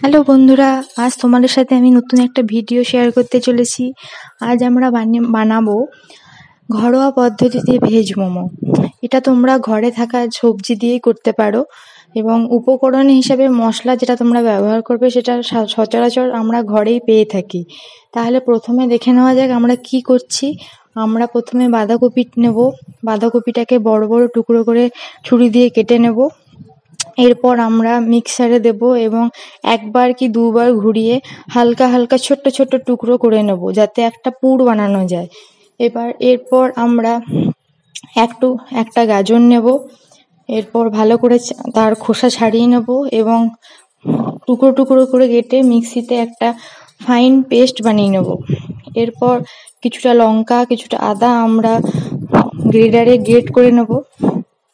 Hello বন্ধুরা, আজ তোমাদের সাথে আমি নতুন একটা ভিডিও শেয়ার করতে চলেছি। আজ আমরা বানাবো ঘরোয়া পদ্ধতিতে ভেজ মোমো। এটা তোমরা ঘরে থাকা সবজি দিয়েই করতে পারো এবং উপকরণ হিসাবে মশলা যেটা তোমরা ব্যবহার করবে সেটা সচরাচর আমরা ঘরেই পেয়ে থাকি। তাহলে প্রথমে দেখে নেওয়া যাক আমরা কি করছি। আমরা প্রথমে বাঁধাকপি নেব। বাঁধাকপিটাকে বড় বড় টুকরো করে ছুরি দিয়ে কেটে নেব। এরপর আমরা মিক্সারে দেব এবং একবার কি দুবার ঘুরিয়ে হালকা হালকা ছোট্ট ছোট্ট টুকরো করে নেব, যাতে একটা পুর বানানো যায়। এরপর আমরা একটা গাজর নেব। এরপর ভালো করে তার খোসা ছাড়িয়ে নেব এবং টুকরো টুকরো করে কেটে মিক্সিতে একটা ফাইন পেস্ট বানিয়ে নেব। এরপর কিছুটা লঙ্কা, কিছুটা আদা আমরা গ্রেটারে গ্রেট করে নেব।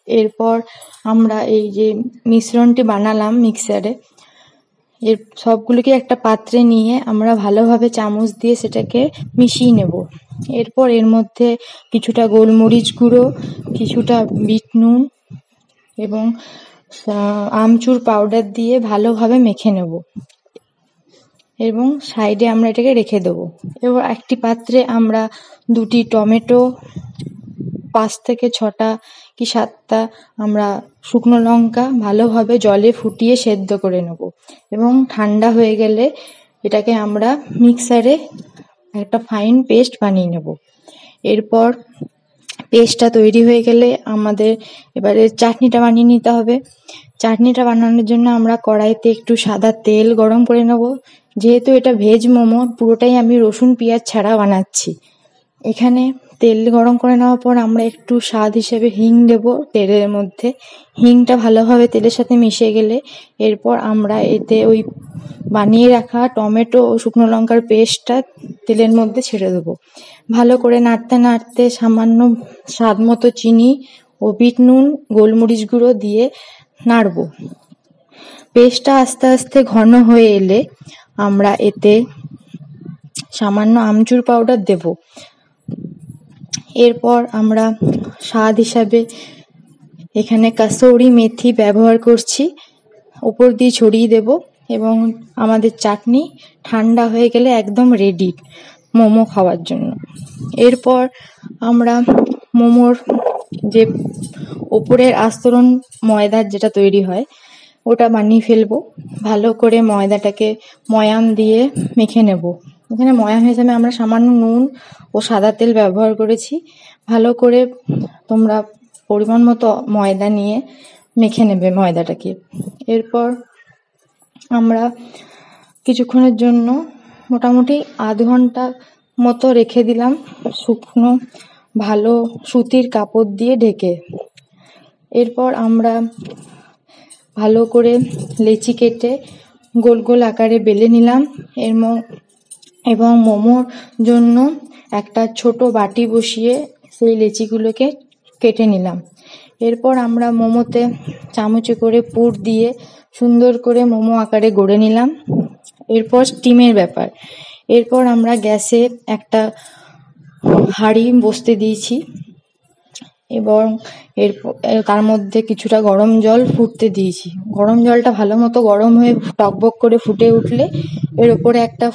এরপর আমরা এই যে মিশ্রণটি বানালাম মিক্সারে, এর সবগুলোকে একটা পাত্রে নিয়ে আমরা ভালোভাবে চামচ দিয়ে সেটাকে মিশিয়ে নেব। এরপর এর মধ্যে কিছুটা গোলমরিচ গুঁড়ো, কিছুটা বিট নুন এবং আমচুর পাউডার দিয়ে ভালোভাবে মেখে নেব এবং সাইডে আমরা এটাকে রেখে দেবো। এবার একটি পাত্রে আমরা 2টি টমেটো, 5 থেকে 6টা কি 7টা আমরা শুকনো লঙ্কা ভালোভাবে জলে ফুটিয়ে সেদ্ধ করে নেব এবং ঠান্ডা হয়ে গেলে এটাকে আমরা মিক্সারে একটা ফাইন পেস্ট বানিয়ে নেব। এরপর পেস্টটা তৈরি হয়ে গেলে আমাদের এবারে চাটনিটা বানিয়ে নিতে হবে। চাটনিটা বানানোর জন্য আমরা কড়াইতে একটু সাদা তেল গরম করে নেব। যেহেতু এটা ভেজ মোমো, পুরোটাই আমি রসুন পেঁয়াজ ছাড়া বানাচ্ছি। এখানে তেল গরম করে নেওয়ার পর আমরা একটু স্বাদ হিসেবে হিং দেব তেলের মধ্যে। হিংটা ভালোভাবে তেলের সাথে মিশে গেলে এরপর আমরা এতে ওই বানিয়ে রাখা টমেটো ও শুকনো লঙ্কার পেস্টটা তেলের মধ্যে ছেড়ে দেবো। ভালো করে নাড়তে নাড়তে সামান্য স্বাদ মতো চিনি ও বিট নুন, গোলমরিচ গুঁড়ো দিয়ে নাড়বো। পেস্টটা আস্তে আস্তে ঘন হয়ে এলে আমরা এতে সামান্য আমচুর পাউডার দেব। এরপর আমরা স্বাদ হিসাবে এখানে কাসৌরি মেথি ব্যবহার করছি, উপর দিয়ে ছড়িয়ে দেব এবং আমাদের চাটনি ঠান্ডা হয়ে গেলে একদম রেডি মোমো খাওয়ার জন্য। এরপর আমরা মোমোর যে ওপরের আস্তরণ ময়দার যেটা তৈরি হয় ওটা বানিয়ে ফেলবো। ভালো করে ময়দাটাকে ময়াম দিয়ে মেখে নেব। এখানে ময়াম হিসেবে আমরা সামান্য নুন ও সাদা তেল ব্যবহার করেছি। ভালো করে তোমরা পরিমাণ মতো ময়দা নিয়ে মেখে নেবে ময়দাটাকে। এরপর আমরা কিছুক্ষণের জন্য মোটামুটি আধ ঘন্টা মতো রেখে দিলাম শুকনো ভালো সুতির কাপড় দিয়ে ঢেকে। এরপর আমরা ভালো করে লেচি কেটে গোল গোল আকারে বেলে নিলাম এবং মোমোর জন্য একটা ছোট বাটি বসিয়ে সেই লেচিগুলোকে কেটে নিলাম। এরপর আমরা মোমোতে চামচে করে পুর দিয়ে সুন্দর করে মোমো আকারে গড়ে নিলাম। এরপর স্টিমের ব্যাপার। এরপর আমরা গ্যাসে একটা হাঁড়ি বসতে দিয়েছি এবং তার মধ্যে কিছুটা গরম জল ফুটতে দিয়েছি। গরম জলটা ভালো মতো গরম হয়ে টকবক করে ফুটে উঠলে এর উপরে একটা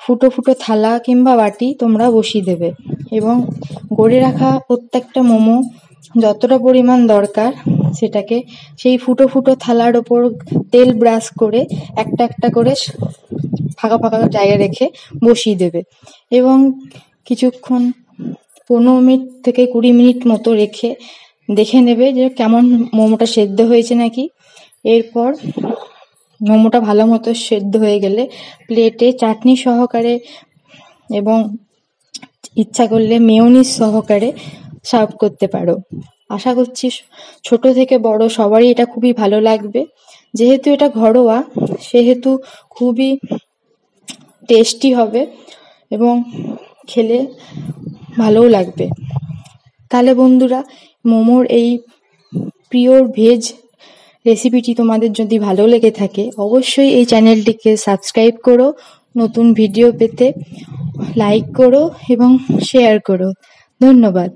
ফুটো থালা কিংবা বাটি তোমরা বসিয়ে দেবে এবং গড়ে রাখা প্রত্যেকটা মোমো যতটা পরিমাণ দরকার সেটাকে সেই ফুটো থালার ওপর তেল ব্রাশ করে একটা একটা করে ফাঁকা ফাঁকা জায়গা রেখে বসিয়ে দেবে এবং কিছুক্ষণ 15 মিনিট থেকে 20 মিনিট মতো রেখে দেখে নেবে যে কেমন মোমোটা সেদ্ধ হয়েছে নাকি। এরপর মোমোটা ভালো মতো সেদ্ধ হয়ে গেলে প্লেটে চাটনি সহকারে এবং ইচ্ছা করলে মেয়োনিজ সহকারে সার্ভ করতে পারো। আশা করছি ছোট থেকে বড় সবারই এটা খুবই ভালো লাগবে। যেহেতু এটা ঘরোয়া সেহেতু খুবই টেস্টি হবে এবং খেলে ভালোও লাগবে। তাহলে বন্ধুরা, মোমোর এই পিওর ভেজ রেসিপিটি তোমাদের যদি ভালো লেগে থাকে অবশ্যই এই চ্যানেলটিকে সাবস্ক্রাইব করো, নতুন ভিডিও পেতে লাইক করো এবং শেয়ার করো। ধন্যবাদ।